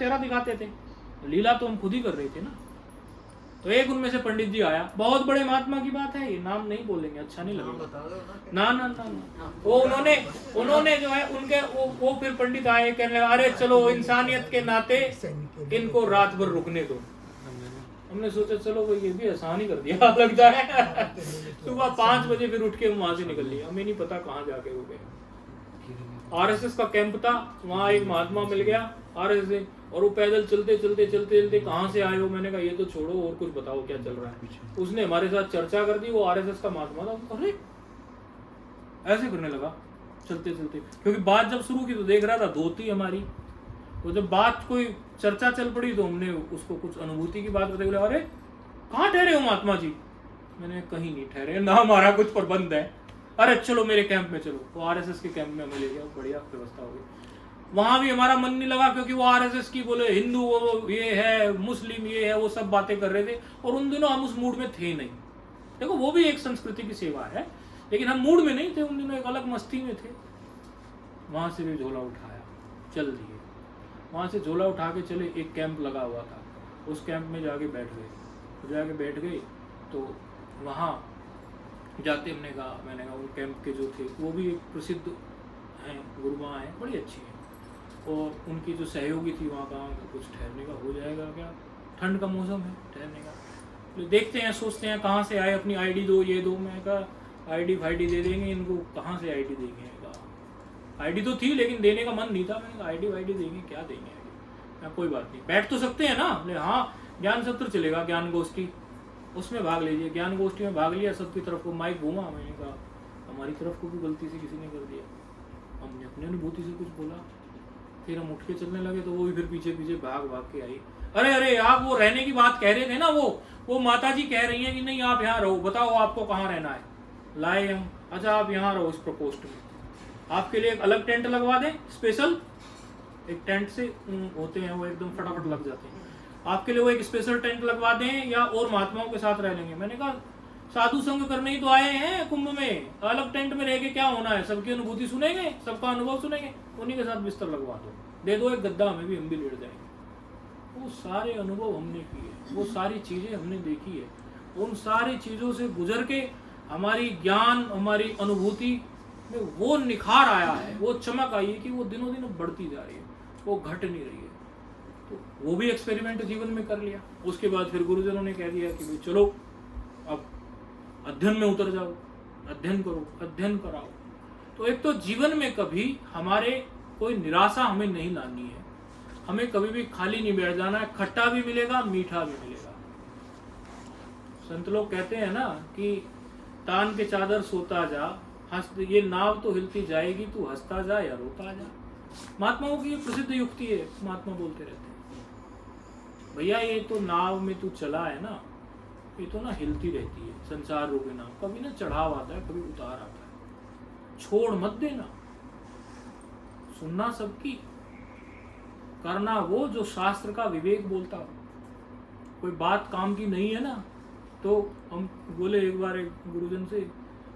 चेहरा दिखाते थे, लीला तो हम खुद ही कर रहे थे ना। तो एक उनमें से पंडित जी आया, बहुत बड़े महात्मा की बात है, ये नाम नहीं बोलेंगे, अच्छा नहीं लगेगा। ना ना ना ना, वो उन्होंने जो है उनके वो फिर पंडित आए, कहने लगा अरे चलो इंसानियत के नाते इनको रात भर रुकने दो। हमने सोचा चलो भाई ये भी आसान ही कर दिया लगता है। सुबह 5 बजे फिर उठ के वहां से निकल लिया, हमें नहीं पता कहाँ जाके रुके। आरएसएस का कैंप था, वहां एक महात्मा मिल गया आरएसएस, और वो पैदल चलते चलते चलते चलते कहाँ से आए हो, मैंने कहा ये तो छोड़ो और कुछ बताओ क्या चल रहा है। उसने हमारे साथ चर्चा कर दी, वो आरएसएस का महात्मा था, अरे ऐसे करने लगा चलते चलते, क्योंकि बात जब शुरू की तो देख रहा था धोती हमारी, तो जब बात कोई चर्चा चल पड़ी तो हमने उसको कुछ अनुभूति की बात बताई, बोले अरे कहाँ ठहरे हो महात्मा जी। मैंने कहीं नहीं ठहरे ना, हमारा कुछ प्रबंध है, अरे चलो मेरे कैंप में चलो। वो आरएसएस के कैंप में हमें ले गया, बढ़िया व्यवस्था हो गई। वहां भी हमारा मन नहीं लगा, क्योंकि वो आरएसएस की बोले हिंदू वो ये है, मुस्लिम ये है, वो सब बातें कर रहे थे, और उन दिनों हम उस मूड में थे नहीं। देखो वो भी एक संस्कृति की सेवा है, लेकिन हम मूड में नहीं थे उन दिनों, एक अलग मस्ती में थे। वहां से भी झोला उठाया, चल दिए। वहां से झोला उठा के चले, एक कैंप लगा हुआ था, उस कैंप में जाके बैठ गए। तो वहाँ जाते हमने कहा, मैंने कहा वो कैंप के जो थे वो भी एक प्रसिद्ध हैं, गुरुमा हैं, बड़ी अच्छी है, और उनकी जो सहयोगी थी वहाँ कहा कुछ ठहरने का हो जाएगा क्या, ठंड का मौसम है ठहरने का, तो देखते हैं सोचते हैं कहाँ से आए, अपनी आईडी दो ये दो। मैं कहा आईडी फाईडी दे देंगे इनको, कहाँ से आईडी देंगे। आईडी तो थी लेकिन देने का मन नहीं था। मैंने कहा आईडी वाईडी देंगे, क्या देंगे आईडी। मैं कोई बात नहीं, बैठ तो सकते हैं ना। बोले हाँ ज्ञान सत्र चलेगा, ज्ञान गोष्ठी, उसमें भाग लीजिए। ज्ञान गोष्ठी में भाग लिया, सबकी तरफ को माइक घूमा। मैंने कहा हमारी तरफ को भी गलती से किसी ने कर दिया, हमने अपनी अनुभूति से कुछ बोला। फिर हम उठ के चलने लगे तो वो भी फिर पीछे पीछे भाग के आई। अरे आप वो रहने की बात कह रहे थे ना, वो माता जी कह रही हैं कि नहीं आप यहाँ रहो, बताओ आपको कहाँ रहना है। लाए हम, अच्छा आप यहाँ रहो इस प्रकोष्ठ में, आपके लिए एक अलग टेंट लगवा दें स्पेशल। एक टेंट से होते हैं वो एकदम फटाफट लग जाते हैं, आपके लिए वो एक स्पेशल टेंट लगवा दें या और महात्माओं के साथ रह लेंगे। मैंने कहा साधु संग करने ही तो आए हैं कुंभ में, अलग टेंट में रह के क्या होना है, सबकी अनुभूति सुनेंगे, सबका अनुभव सुनेंगे, उन्हीं के साथ बिस्तर लगवा दो, दे दो एक गद्दा हमें भी, हम भी लेट जाएंगे। वो सारे अनुभव हमने किए, वो सारी चीजें हमने देखी है, उन सारी चीजों से गुजर के हमारी ज्ञान, हमारी अनुभूति में वो निखार आया है, वो चमक आई है कि वो दिनों दिन बढ़ती जा रही है, वो घट नहीं रही है। तो वो भी एक्सपेरिमेंट जीवन में कर लिया। उसके बाद फिर गुरुजनों ने कह दिया कि भाई चलो अब अध्ययन में उतर जाओ, अध्ययन करो, अध्ययन कराओ। तो एक तो जीवन में कभी हमारे कोई निराशा हमें नहीं लानी है, हमें कभी भी खाली नहीं बैठ जाना है। खट्टा भी मिलेगा, मीठा भी मिलेगा। संत लोग कहते हैं ना कि तान के चादर सोता जा, हंस ये नाव तो हिलती जाएगी, तू हंसता जा या रोता जा। महात्माओं की प्रसिद्ध युक्ति है, महात्मा बोलते रहते हैं भैया ये तो नाव में तू चला है ना, ये तो ना हिलती रहती है, संसार रूपी नाव, कभी ना चढ़ाव आता है, कभी उतार आता है, छोड़ मत देना। सुनना सबकी, करना वो जो शास्त्र का विवेक बोलता हो। कोई बात काम की नहीं है ना, तो हम बोले एक बार एक गुरुजन से,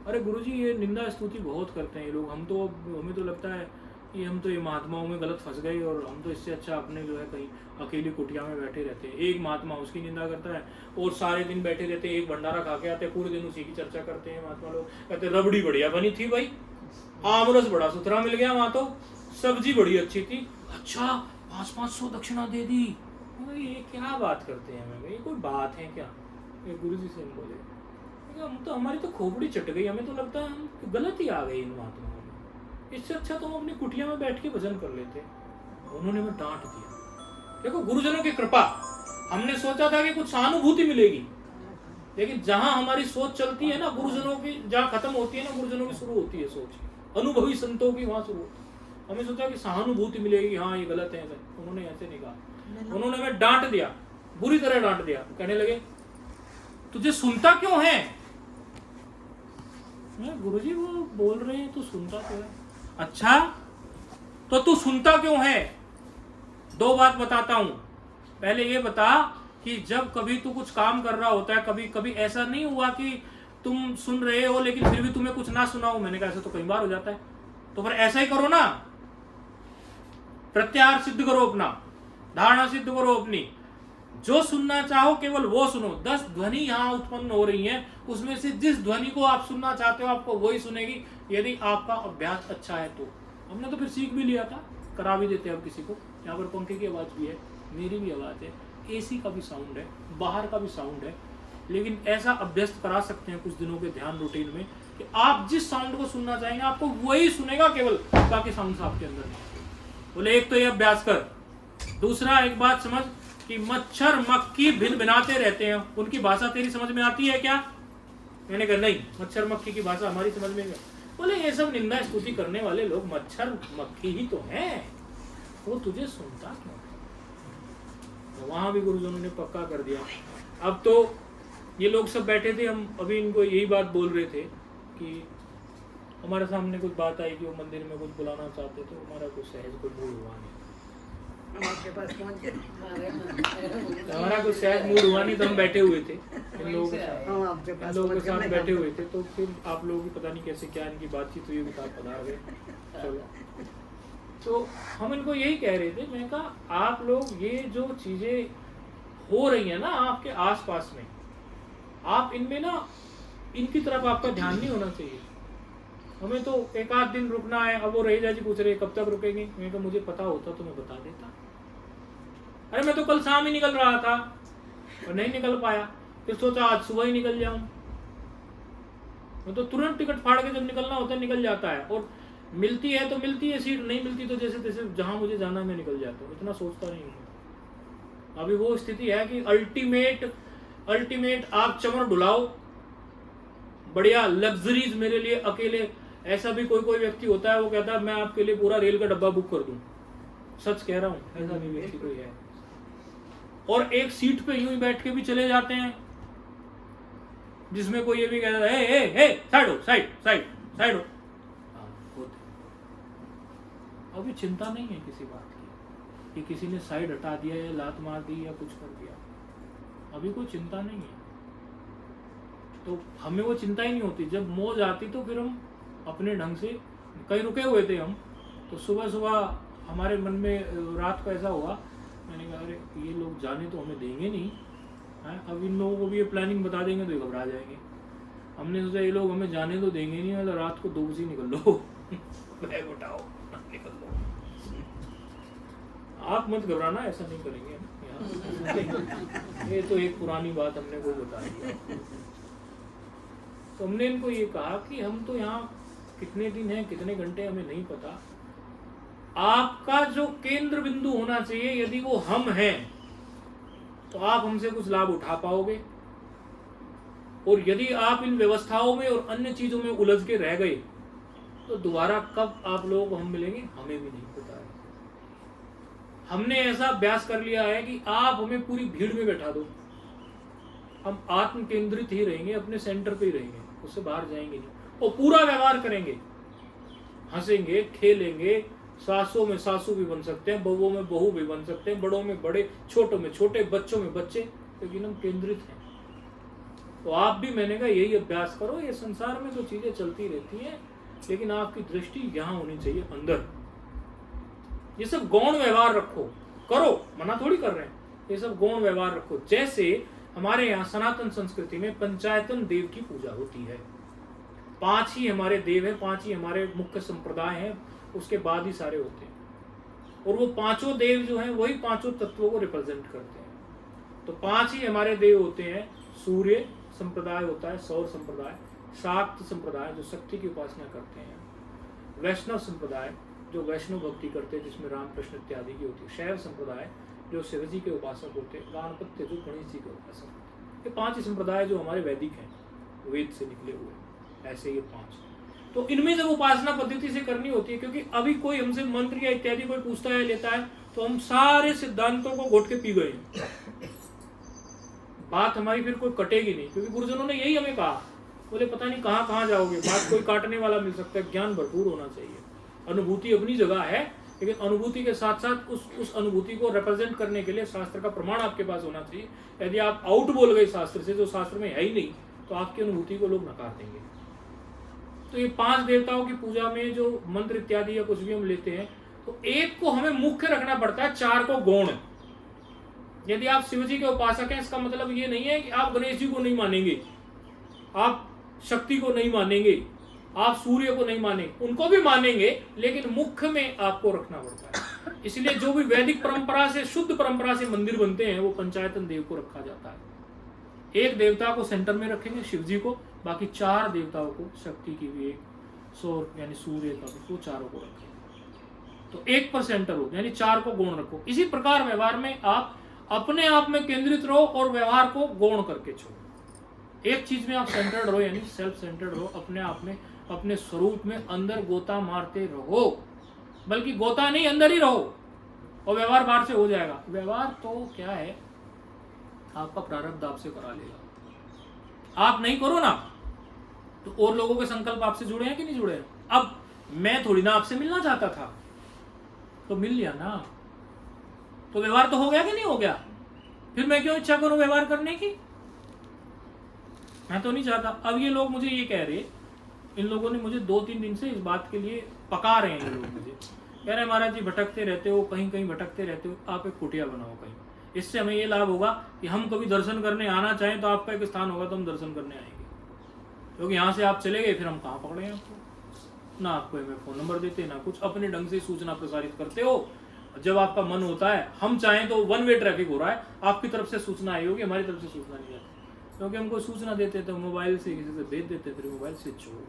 अरे गुरुजी ये निंदा स्तुति बहुत करते हैं ये लोग, हमें तो लगता है कि हम तो ये महात्माओं में गलत फंस गए, और हम तो इससे अच्छा अपने जो है कहीं अकेली कुटिया में बैठे रहते हैं। एक महात्मा उसकी निंदा करता है और सारे दिन बैठे रहते हैं, एक भंडारा खा के आते हैं, पूरे दिन उसी की चर्चा करते हैं। महात्मा लोग कहते हैं रबड़ी बढ़िया बनी थी भाई, आमरस बड़ा सुथरा मिल गया वहाँ, तो सब्जी बड़ी अच्छी थी, अच्छा 500-500 दक्षिणा दे दी। ये क्या बात करते हैं, मैं ये कोई बात है क्या। गुरुजी से हम बोले हम तो, हमारी तो खोपड़ी चट गई, हमें तो लगता है हम गलत ही आ गए इन महात्माओं में, इससे अच्छा तो हम अपनी कुटिया में बैठ के भजन कर लेते। उन्होंने हमें डांट दिया। देखो गुरुजनों की कृपा, हमने सोचा था कि कुछ सहानुभूति मिलेगी, लेकिन जहां हमारी सोच चलती है ना गुरुजनों की, जहां खत्म होती है ना गुरुजनों की शुरू होती है सोच, अनुभवी संतों की वहां शुरू होती है। हमें सोचा कि सहानुभूति मिलेगी, हाँ ये गलत है, उन्होंने ऐसे नहीं कहा, उन्होंने हमें डांट दिया, बुरी तरह डांट दिया। कहने लगे तुझे सुनता क्यों है। गुरुजी वो बोल रहे हैं तो सुनता क्यों है। अच्छा तो तू सुनता क्यों है। 2 बात बताता हूं। पहले ये बता कि जब कभी तू कुछ काम कर रहा होता है, कभी कभी ऐसा नहीं हुआ कि तुम सुन रहे हो लेकिन फिर भी तुम्हें कुछ ना सुना हो। मैंने कहा ऐसा तो कई बार हो जाता है, तो फिर ऐसा ही करो ना, प्रत्याहार सिद्ध करो अपना। धारणा सिद्ध करो अपनी, जो सुनना चाहो केवल वो सुनो। 10 ध्वनि यहाँ उत्पन्न हो रही हैं, उसमें से जिस ध्वनि को आप सुनना चाहते हो आपको वही सुनेगी, यदि आपका अभ्यास अच्छा है तो। हमने तो फिर सीख भी लिया था, करा भी देते हैं अब किसी को। यहाँ पर पंखे की आवाज़ भी है, मेरी भी आवाज़ है, AC का भी साउंड है, बाहर का भी साउंड है, लेकिन ऐसा अभ्यस्त करा सकते हैं कुछ दिनों के ध्यान रूटीन में कि आप जिस साउंड को सुनना चाहेंगे आपको वही सुनेगा, केवल बाकी साउंड आपके अंदर नहीं। बोले एक तो ये अभ्यास कर। दूसरा एक बात समझ कि मच्छर मक्खी भिन भिनाते रहते हैं, उनकी भाषा तेरी समझ में आती है क्या? मैंने कहा नहीं, मच्छर मक्खी की भाषा हमारी समझ में नहीं। बोले ये सब निंदा स्तुति करने वाले लोग मच्छर मक्खी ही तो हैं, वो तुझे सुनता क्यों? तो वहां भी गुरुजनों ने पक्का कर दिया। अब तो ये लोग सब बैठे थे, हम अभी इनको यही बात बोल रहे थे कि हमारे सामने कुछ बात आई कि वो मंदिर में कुछ बुलाना चाहते, तो हमारा कुछ सहज कोई मूड हुआ नहीं, आपके पास पहुंच गए, हमारा कुछ सहज मूड हुआ नहीं, तो हम बैठे हुए थे इन लोगों के साथ बैठे हुए थे। तो फिर आप लोगों की पता नहीं कैसे क्या इनकी बातचीत हुई, बता पता गए। चलो, तो हम इनको यही कह रहे थे, मैं कहा आप लोग ये जो चीजें हो रही है ना आपके आसपास में, आप इनमें ना, इनकी तरफ आपका ध्यान नहीं होना चाहिए। हमें तो एक आध दिन रुकना है। अब वो रहीजा जी पूछ रहे कब तक रुकेंगे, मैं कहा मुझे पता होता तो मैं बता देता। अरे मैं तो कल शाम ही निकल रहा था और नहीं निकल पाया, फिर सोचा आज सुबह ही निकल जाऊं। मैं तो तुरंत टिकट फाड़ के जब निकलना होता है निकल जाता है, और मिलती है तो मिलती है सीट, नहीं मिलती तो जैसे तैसे जहां मुझे जाना है मैं निकल जाता हूँ, इतना सोचता नहीं हूँ। अभी वो स्थिति है कि अल्टीमेट आप चमर डुलाओ, बढ़िया लग्जरीज मेरे लिए अकेले। ऐसा भी कोई व्यक्ति होता है वो कहता है मैं आपके लिए पूरा रेल का डब्बा बुक कर दूं, सच कह रहा हूं, ऐसा भी व्यक्ति कोई है। और एक सीट पे यूं ही बैठ के भी चले जाते हैं, जिसमें कोई ये भी कहता है हे साइड हो, साइड हो। अभी चिंता नहीं है किसी बात की कि किसी ने साइड हटा दिया या लात मार दी या कुछ कर दिया, अभी कोई चिंता नहीं है। तो हमें वो चिंता ही नहीं होती। जब मौज आती तो फिर हम अपने ढंग से, कहीं रुके हुए थे हम, तो सुबह हमारे मन में रात को ऐसा हुआ, मैंने कहा अरे ये लोग जाने तो हमें देंगे नहीं है, अब इन लोगों को भी ये प्लानिंग बता देंगे तो ये घबरा जाएंगे। हमने सोचा ये लोग हमें जाने तो देंगे नहीं, मतलब रात को 2 बजे निकल लो बैग उठाओ निकल लो। आप मत घबराना, ऐसा नहीं करेंगे ये तो एक पुरानी बात हमने को बता दी। तो हमने इनको ये कहा कि हम तो यहाँ कितने दिन हैं, कितने घंटे हमें नहीं पता, आपका जो केंद्र बिंदु होना चाहिए यदि वो हम हैं तो आप हमसे कुछ लाभ उठा पाओगे, और यदि आप इन व्यवस्थाओं में और अन्य चीजों में उलझ के रह गए तो दोबारा कब आप लोगों को हम मिलेंगे हमें भी नहीं पता है। हमने ऐसा अभ्यास कर लिया है कि आप हमें पूरी भीड़ में बैठा दो, हम आत्म केंद्रित ही रहेंगे, अपने सेंटर पे ही रहेंगे, उससे बाहर जाएंगे नहीं, और पूरा व्यवहार करेंगे, हंसेंगे खेलेंगे, सासों में सासू भी बन सकते हैं, बहुओं में बहू भी बन सकते हैं, बड़ों में बड़े, छोटों में छोटे, बच्चों में बच्चे, लेकिन हम केंद्रित हैं। तो आप भी, मैंने कहा यही अभ्यास करो। ये संसार में तो चीजें चलती रहती हैं, लेकिन आपकी दृष्टि यहाँ होनी चाहिए अंदर। ये सब गौण व्यवहार रखो, करो, मना थोड़ी कर रहे हैं, ये सब गौण व्यवहार रखो। जैसे हमारे यहाँ सनातन संस्कृति में पंचायतन देव की पूजा होती है, 5 ही हमारे देव हैं, 5 ही हमारे मुख्य संप्रदाय हैं, उसके बाद ही सारे होते हैं, और वो 5 देव जो हैं वही 5 तत्वों को रिप्रेजेंट करते हैं। तो 5 ही हमारे देव होते हैं, सूर्य संप्रदाय होता है, सौर संप्रदाय, शाक्त संप्रदाय जो शक्ति की उपासना करते हैं, वैष्णव संप्रदाय जो वैष्णव भक्ति करते हैं जिसमें राम कृष्ण इत्यादि की होती है, शैव संप्रदाय जो शिव जी के उपासक होते हैं, गणपत्य जो गणेश जी के उपासक होते हैं। ये 5 ही संप्रदाय जो हमारे वैदिक हैं, वेद से निकले हुए, ऐसे ये 5। तो इनमें जब उपासना पद्धति से करनी होती है, क्योंकि अभी कोई हमसे मंत्र या इत्यादि कोई पूछता है लेता है तो हम सारे सिद्धांतों को घोट के पी गए, बात हमारी फिर कोई कटेगी नहीं, क्योंकि गुरुजनों ने यही हमें कहा, बोले पता नहीं कहाँ जाओगे, बात कोई काटने वाला मिल सकता है, ज्ञान भरपूर होना चाहिए। अनुभूति अपनी जगह है, लेकिन अनुभूति के साथ साथ उस अनुभूति को रिप्रेजेंट करने के लिए शास्त्र का प्रमाण आपके पास होना चाहिए। यदि आप आउट बोल गए शास्त्र से, जो शास्त्र में है ही नहीं, तो आपकी अनुभूति को लोग नकार देंगे। तो ये 5 देवताओं की पूजा में जो मंत्र इत्यादि या कुछ भी हम लेते हैं, तो एक को हमें मुख्य रखना पड़ता है, 4 को गौण। यदि आप शिव जी के उपासक हैं, इसका मतलब ये नहीं है कि आप गणेश जी को नहीं मानेंगे, आप शक्ति को नहीं मानेंगे, आप सूर्य को नहीं मानेंगे, उनको भी मानेंगे, लेकिन मुख्य में आपको रखना पड़ता है। इसलिए जो भी वैदिक परंपरा से, शुद्ध परंपरा से मंदिर बनते हैं, वो पंचायतन देव को रखा जाता है। एक देवता को सेंटर में रखेंगे, शिव जी को, बाकी 4 देवताओं को, शक्ति की भी एक, सौर यानी सूर्य का भी, वो चारों को रखेंगे। तो 1 पर सेंटर हो, यानी 4 को गौण रखो। इसी प्रकार व्यवहार में आप अपने आप में केंद्रित रहो और व्यवहार को गौण करके छोड़ो। एक चीज में आप सेंटर्ड रहो, यानी सेल्फ सेंटर्ड रहो, अपने आप में, अपने स्वरूप में अंदर गोता मारते रहो, बल्कि गोता नहीं, अंदर ही रहो, और व्यवहार बाहर से हो जाएगा। व्यवहार तो क्या है, आपका प्रारब्ध आपसे करा लेगा। आप नहीं करो ना, तो और लोगों के संकल्प आपसे जुड़े हैं कि नहीं जुड़े हैं? अब मैं थोड़ी ना आपसे मिलना चाहता था, तो मिल लिया ना, तो व्यवहार तो हो गया कि नहीं हो गया? फिर मैं क्यों इच्छा करूं व्यवहार करने की? मैं तो नहीं चाहता। अब ये लोग मुझे ये कह रहे, इन लोगों ने मुझे 2-3 दिन से इस बात के लिए पका रहे हैं। ये लोग मुझे कह रहे, महाराज जी भटकते रहते हो, कहीं कहीं भटकते रहते हो, आप एक कुटिया बनाओ कहीं, इससे हमें ये लाभ होगा कि हम कभी दर्शन करने आना चाहें तो आपका एक स्थान होगा, तो हम दर्शन करने आएंगे। क्योंकि यहाँ से आप चले गए, फिर हम कहाँ पकड़े आपको? ना आपको हमें फोन नंबर देते, ना कुछ, अपने ढंग से सूचना प्रसारित करते हो। जब आपका मन होता है, हम चाहें तो 1 वे ट्रैफिक हो रहा है, आपकी तरफ से सूचना आई होगी, हमारी तरफ से सूचना नहीं आती, क्योंकि हमको सूचना देते तो मोबाइल से किसी से भेज देते, फिर मोबाइल स्विच हो,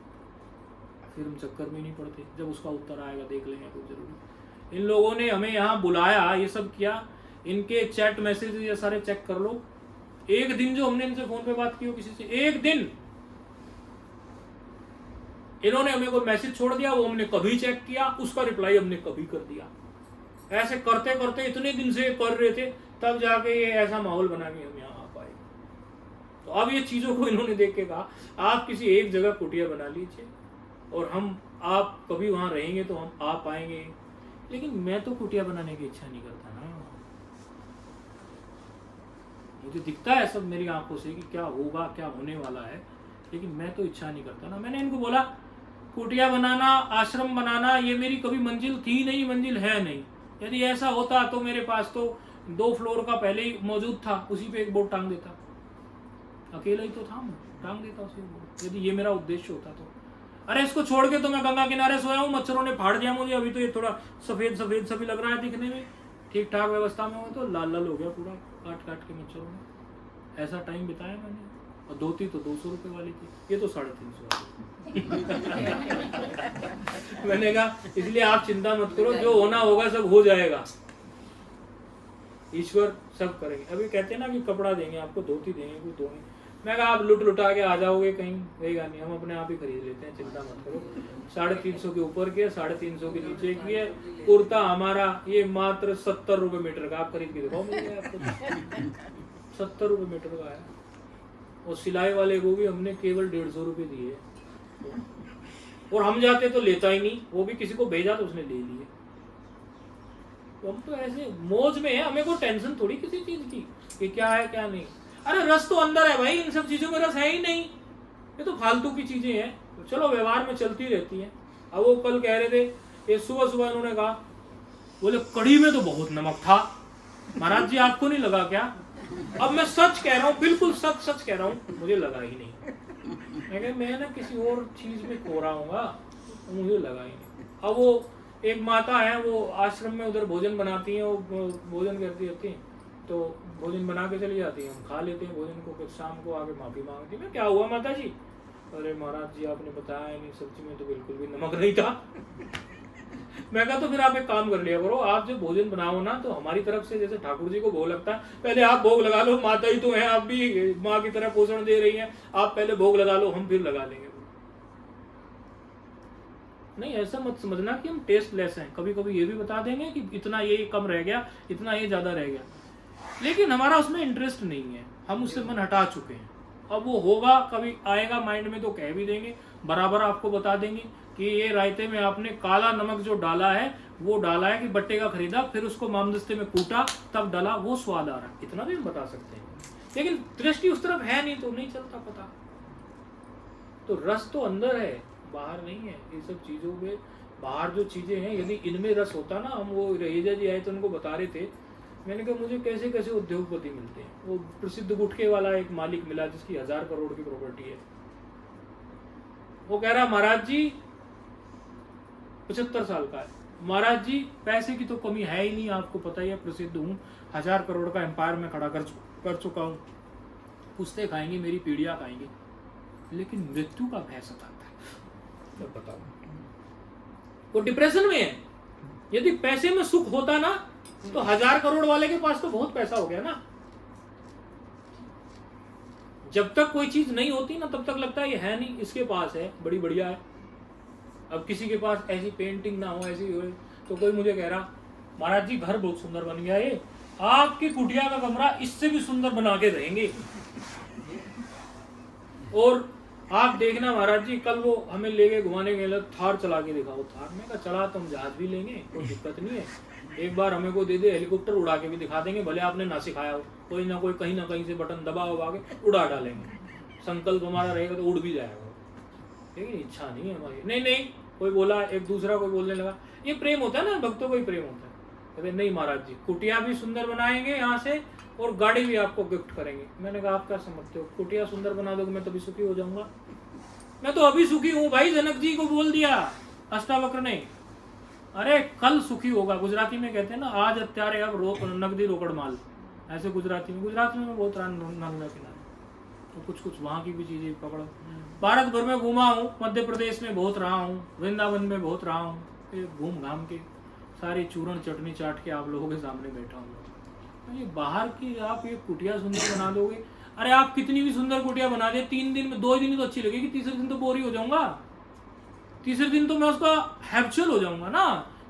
फिर हम चक्कर में नहीं पड़ते। जब उसका उत्तर आएगा देख लेंगे, कोई जरूरी। इन लोगों ने हमें यहाँ बुलाया, ये सब किया, इनके चैट मैसेज ये सारे चेक कर लो। एक दिन जो हमने इनसे फोन पे बात की हो किसी से, एक दिन इन्होंने हमें कोई मैसेज छोड़ दिया, वो हमने कभी चेक किया, उसका रिप्लाई हमने कभी कर दिया। ऐसे करते करते इतने दिन से कर रहे थे, तब जाके ये ऐसा माहौल बना के हम यहाँ आ पाए। तो अब ये चीजों को इन्होंने देख के कहा, आप किसी एक जगह कुटिया बना लीजिए, और हम, आप कभी वहां रहेंगे तो हम आ पाएंगे। लेकिन मैं तो कुटिया बनाने की इच्छा नहीं करता ना, मुझे दिखता है सब मेरी आंखों से कि क्या होगा, क्या होने वाला है, लेकिन मैं तो इच्छा नहीं करता ना। मैंने इनको बोला, कुटिया बनाना, आश्रम बनाना, ये मेरी कभी मंजिल थी नहीं, मंजिल है नहीं। यदि ऐसा होता तो मेरे पास तो 2 फ्लोर का पहले ही मौजूद था, उसी पे एक बोर्ड टांग देता, अकेला ही तो था, मैं टांग देता उसी बोर्ड, यदि ये मेरा उद्देश्य होता तो। अरे इसको छोड़ के तो मैं गंगा किनारे सोया हूँ, मच्छरों ने फाड़ दिया मुझे, अभी तो ये थोड़ा सफेद सफेद सा भी लग रहा है दिखने में, ठीक ठाक व्यवस्था में हो तो लाल लाल हो गया पूरा, काट काट के मच्छरों ने। ऐसा टाइम बिताया मैंने, और धोती तो 200 रुपये वाली थी, ये तो 350 वाली। मैंने कहा इसलिए आप चिंता मत करो, जो होना होगा सब हो जाएगा, ईश्वर सब करेंगे। अभी कहते हैं ना कि कपड़ा देंगे आपको, धोती देंगे, कुछ धोएंगे। मैं कहा आप लुट लुटा के आ जाओगे कहीं, रहेगा नहीं, हम अपने आप ही खरीद लेते हैं, चिंता मत करो। 350 के ऊपर के, 350 के नीचे की है कुर्ता हमारा, ये मात्र 70 रुपये मीटर का, आप खरीद के दिखाओ, मिल गया आपको 70 रुपये मीटर का है। और सिलाई वाले को भी हमने केवल 150 रुपये दिए, और हम जाते तो लेता ही नहीं, वो भी किसी को भेजा तो उसने ले लिए। तो हम तो ऐसे मौज में है, हमें कोई टेंशन थोड़ी किसी चीज की कि क्या है क्या नहीं। अरे रस तो अंदर है भाई, इन सब चीजों में रस है ही नहीं, ये तो फालतू की चीजें हैं, तो चलो व्यवहार में चलती रहती हैं। अब वो कल कह रहे थे, ये सुबह सुबह उन्होंने कहा, बोले कढ़ी में तो बहुत नमक था, महाराज जी आपको नहीं लगा क्या? अब मैं सच कह रहा हूँ, बिल्कुल सच सच कह रहा हूँ, मुझे लगा ही नहीं। मैं ना किसी और चीज में खो रहा हूँगा, मुझे लगा ही नहीं। अब वो एक माता है, वो आश्रम में उधर भोजन बनाती हैं, वो भोजन करती रहती हैं, तो भोजन बना के चली जाती हैं, हम खा लेते हैं भोजन को, फिर शाम को आके माफी मांगती है, क्या हुआ माता जी? अरे महाराज जी आपने बताया ही नहीं, सब्जी में तो बिल्कुल भी नमक नहीं था। मैं कहा तो फिर आप एक काम कर लिया करो, आप जब भोजन बनाओ ना, तो हमारी तरफ से जैसे ठाकुर जी को भोग लगता है, पहले आप भोग लगा लो, माता ही तो है, आप भी माँ की तरह पोषण दे रही हैं, आप पहले भोग लगा लो, हम फिर लगा लेंगे। नहीं, ऐसा मत समझना कि हम टेस्टलेस हैं, कभी कभी ये भी बता देंगे कि इतना ये कम रह गया, इतना ये ज्यादा रह गया, लेकिन हमारा उसमें इंटरेस्ट नहीं है, हम उससे मन हटा चुके हैं। अब वो होगा, कभी आएगा माइंड में तो कह भी देंगे, बराबर आपको बता देंगे कि ये रायते में आपने काला नमक जो डाला है, वो डाला है कि बट्टे का खरीदा, फिर उसको मामदस्ते में कूटा, तब डाला, वो स्वाद आ रहा है, इतना भी हम बता सकते हैं। लेकिन दृष्टि उस तरफ है नहीं, तो नहीं चलता पता। तो रस तो अंदर है, बाहर नहीं है। ये सब चीजों में बाहर जो चीजें हैं, यदि इनमें रस होता ना, हम वो रहीजा जी आए तो उनको बता रहे थे, मैंने कहा मुझे कैसे कैसे उद्योगपति मिलते हैं। वो प्रसिद्ध गुटखे वाला एक मालिक मिला जिसकी 1000 करोड़ की प्रॉपर्टी है। वो कह रहा महाराज जी 75 साल का है, महाराज जी पैसे की तो कमी है ही नहीं, आपको पता ही है प्रसिद्ध हूँ, 1000 करोड़ का एम्पायर में खड़ा कर चुका हूँ, पुश्ते खाएंगे मेरी पीढ़ियां खाएंगी, लेकिन मृत्यु का भय सताता है। तो बताओ, वो डिप्रेशन में है। यदि पैसे में सुख होता ना तो 1000 करोड़ वाले के पास तो बहुत पैसा हो गया ना। जब तक कोई चीज नहीं होती ना तब तक लगता है ये है नहीं, इसके पास है, बड़ी बढ़िया है। अब किसी के पास ऐसी पेंटिंग ना हो, ऐसी हो, तो कोई मुझे कह रहा महाराज जी घर बहुत सुंदर बन गया है, आपकी कुटिया का कमरा इससे भी सुंदर बना के रहेंगे, और आप देखना महाराज जी कल वो हमें ले गए घुमाने के लिए, थार चला के दिखाओ। थार में का चला तो हम जहाज भी लेंगे, कोई दिक्कत नहीं है, एक बार हमें को दे दे हेलीकॉप्टर उड़ा के भी दिखा देंगे, भले आपने ना सिखाया हो, कोई ना कोई कहीं ना कहीं से बटन दबा उबा के उड़ा डालेंगे, संकल्प हमारा रहेगा तो उड़ भी जाएगा। लेकिन इच्छा नहीं है हमारी। नहीं नहीं, कोई बोला, एक दूसरा कोई बोलने लगा, ये प्रेम होता है ना, भक्तों को ही प्रेम होता है। कहते नहीं महाराज जी कुटिया भी सुंदर बनाएंगे यहाँ से और गाड़ी भी आपको गिफ्ट करेंगे। मैंने कहा आप क्या समझते हो, कुटिया सुंदर बना दोगे मैं तभी सुखी हो जाऊंगा? मैं तो अभी सुखी हूँ भाई, जनक जी को बोल दिया अष्टावक्र ने, अरे कल सुखी होगा। गुजराती में कहते हैं ना, आज अत्यारे अब नकदी रोकड़ माल, ऐसे गुजराती में मैं बहुत नंगा किनारे, तो कुछ वहाँ की भी चीजें पकड़ो। भारत भर में घूमा हूँ, मध्य प्रदेश में बहुत रहा हूँ, वृंदावन में बहुत रहा हूँ, घूम घाम के सारी चूरण चटनी चाट के आप लोगों के सामने बैठा हूँ। ये बाहर की आप ये कुटिया सुंदर बना दोगे, अरे आप कितनी भी सुंदर कुटिया बना दे, 3 दिन में 2 दिन ही तो अच्छी लगेगी, तीसरे दिन तो बोर ही हो जाऊंगा, तीसरे दिन तो मैं उसका हैप्चुअल हो जाऊंगा ना।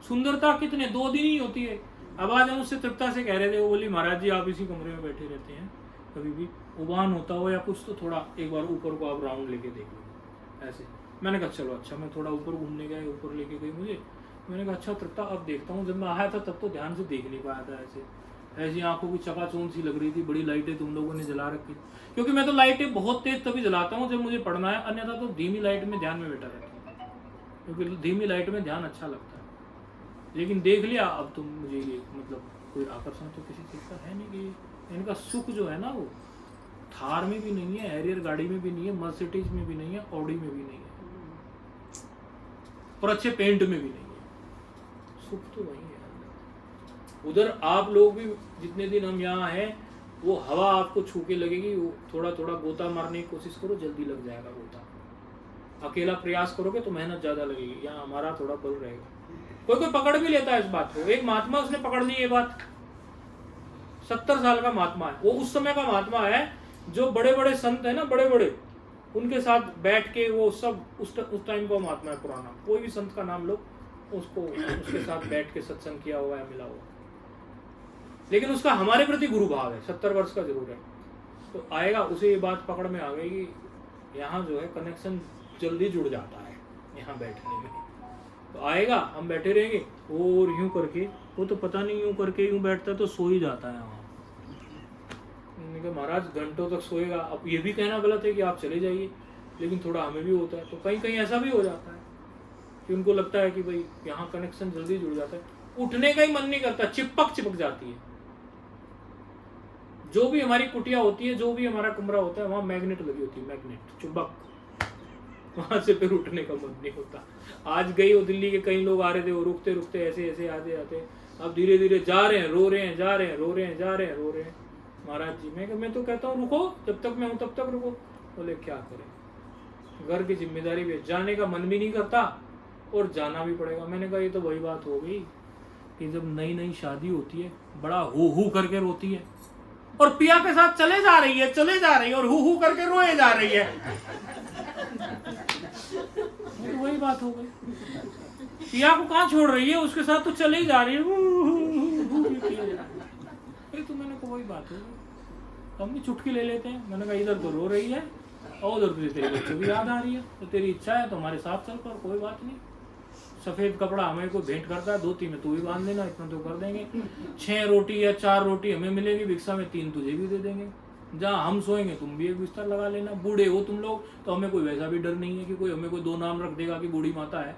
सुंदरता कितने 2 दिन ही होती है। अब आज हम उससे तृप्ता से कह रहे थे, वो बोली महाराज जी आप इसी कमरे में बैठे रहते हैं, कभी भी उबान होता हो या कुछ तो थोड़ा एक बार ऊपर को आप राउंड लेके देख लो ऐसे। मैंने कहा चलो अच्छा, मैं थोड़ा ऊपर घूमने गया, ऊपर लेके गई मुझे, मैंने कहा अच्छा तृप्ता अब देखता हूँ। जब मैं आया था तब तो ध्यान से देख नहीं पाया था, ऐसी आंखों की चकाचौंध सी लग रही थी, बड़ी लाइटें तुम लोगों ने जला रखी, क्योंकि मैं तो लाइटें बहुत तेज तभी जलाता हूँ जब मुझे पढ़ना है, अन्यथा तो धीमी लाइट में ध्यान में बैठा रहता हूँ, क्योंकि धीमी लाइट में ध्यान अच्छा लगता है। लेकिन देख लिया अब तुम मुझे, ये मतलब कोई आकर्षण तो किसी चीज़ का है नहीं कि इनका सुख जो है ना वो थार में भी नहीं है, हैरियर गाड़ी में भी नहीं है, मर्सिडीज में भी नहीं है, ऑडी में भी नहीं है, और अच्छे पेंट में भी नहीं है, सुख तो वही है। उधर आप लोग भी जितने दिन हम यहाँ हैं, वो हवा आपको छू के लगेगी, वो थोड़ा थोड़ा गोता मारने की कोशिश करो, जल्दी लग जाएगा गोता। अकेला प्रयास करोगे तो मेहनत ज्यादा लगेगी, यहाँ हमारा थोड़ा बल रहेगा। कोई कोई पकड़ भी लेता है इस बात को। एक महात्मा उसने पकड़ ली ये बात, 70 साल का महात्मा है वो, उस समय का महात्मा है जो बड़े बड़े संत है ना, बड़े बड़े, उनके साथ बैठ के वो सब उस टाइम का महात्मा है पुराना। कोई भी संत का नाम लो, उसको उसके साथ बैठ के सत्संग किया हुआ है, मिला हुआ, लेकिन उसका हमारे प्रति गुरु भाव है, 70 वर्ष का जरूर है। तो आएगा उसे ये बात पकड़ में आ गई कि यहाँ जो है कनेक्शन जल्दी जुड़ जाता है यहाँ बैठने में, तो आएगा हम बैठे रहेंगे और यूं करके, वो तो पता नहीं यूं करके यूं बैठता है तो सो ही जाता है वहाँ। महाराज घंटों तक सोएगा। अब ये भी कहना गलत है कि आप चले जाइए, लेकिन थोड़ा हमें भी होता है, तो कहीं कहीं ऐसा भी हो जाता है कि उनको लगता है कि भाई यहाँ कनेक्शन जल्दी जुड़ जाता है, उठने का ही मन नहीं करता, चिपक जाती है। जो भी हमारी कुटिया होती है, जो भी हमारा कमरा होता है, वहाँ मैग्नेट लगी होती है, मैग्नेट चुंबक, वहां से फिर उठने का मन नहीं होता। आज गई वो दिल्ली के कई लोग आ रहे थे, वो रुकते रुकते ऐसे ऐसे आते आते अब धीरे धीरे जा रहे हैं, रो रहे हैं, जा रहे हैं, रो रहे हैं, जा रहे हैं, रो रहे हैं। महाराज जी मैं तो कहता हूँ रुको, जब तक मैं हूँ तब तक रुको। बोले क्या करें, घर की जिम्मेदारी पे जाने का मन भी नहीं करता और जाना भी पड़ेगा। मैंने कहा ये तो वही बात हो गई कि जब नई नई शादी होती है बड़ा हु करके रोती है, और पिया के साथ चले जा रही है और हु करके रोए जा रही है। तो वही बात हो गई, पिया को कहाँ छोड़ रही है, उसके साथ तो चले ही जा रही है, तो मैंने कहा वही बात हो गई। हम भी चुटकी ले लेते हैं। मैंने कहा इधर तो रो रही है और उधर तो तेरे बच्चों की याद आ रही है, तो तेरी इच्छा है तो हमारे साथ चल कर, कोई बात नहीं। सफेद कपड़ा हमें कोई भेंट करता है, 2-3 में तू भी बांध देना, इतना तो कर देंगे। 6 रोटी या 4 रोटी हमें मिलेगी भिक्षा में, 3 तुझे भी दे देंगे। जहाँ हम सोएंगे तुम भी एक बिस्तर लगा लेना। बूढ़े हो तुम लोग तो हमें कोई वैसा भी डर नहीं है कि कोई हमें कोई 2 नाम रख देगा कि बूढ़ी माता है।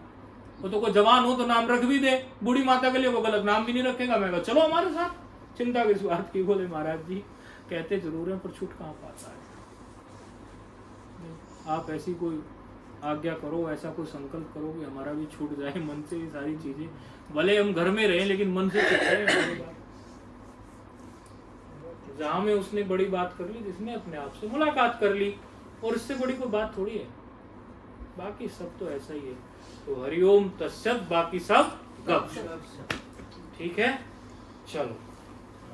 वो तो कोई जवान हो तो नाम रख भी दे, बूढ़ी माता के लिए वो गलत नाम भी नहीं रखेगा। मैं चलो हमारे साथ चिंता किस बात की? बोले महाराज जी कहते जरूर हैं पर छूट कहाँ पाता है। आप ऐसी कोई आज्ञा करो, ऐसा कोई संकल्प करो कि हमारा भी छूट जाए मन से ये सारी चीजें, भले हम घर में रहें लेकिन मन से छूट जाए। जहां में उसने बड़ी बात कर ली, जिसने अपने आप से मुलाकात कर ली, और इससे बड़ी कोई बात थोड़ी है। बाकी सब तो ऐसा ही है। तो हरिओम तत्सत, बाकी सब गप। ठीक है, चलो।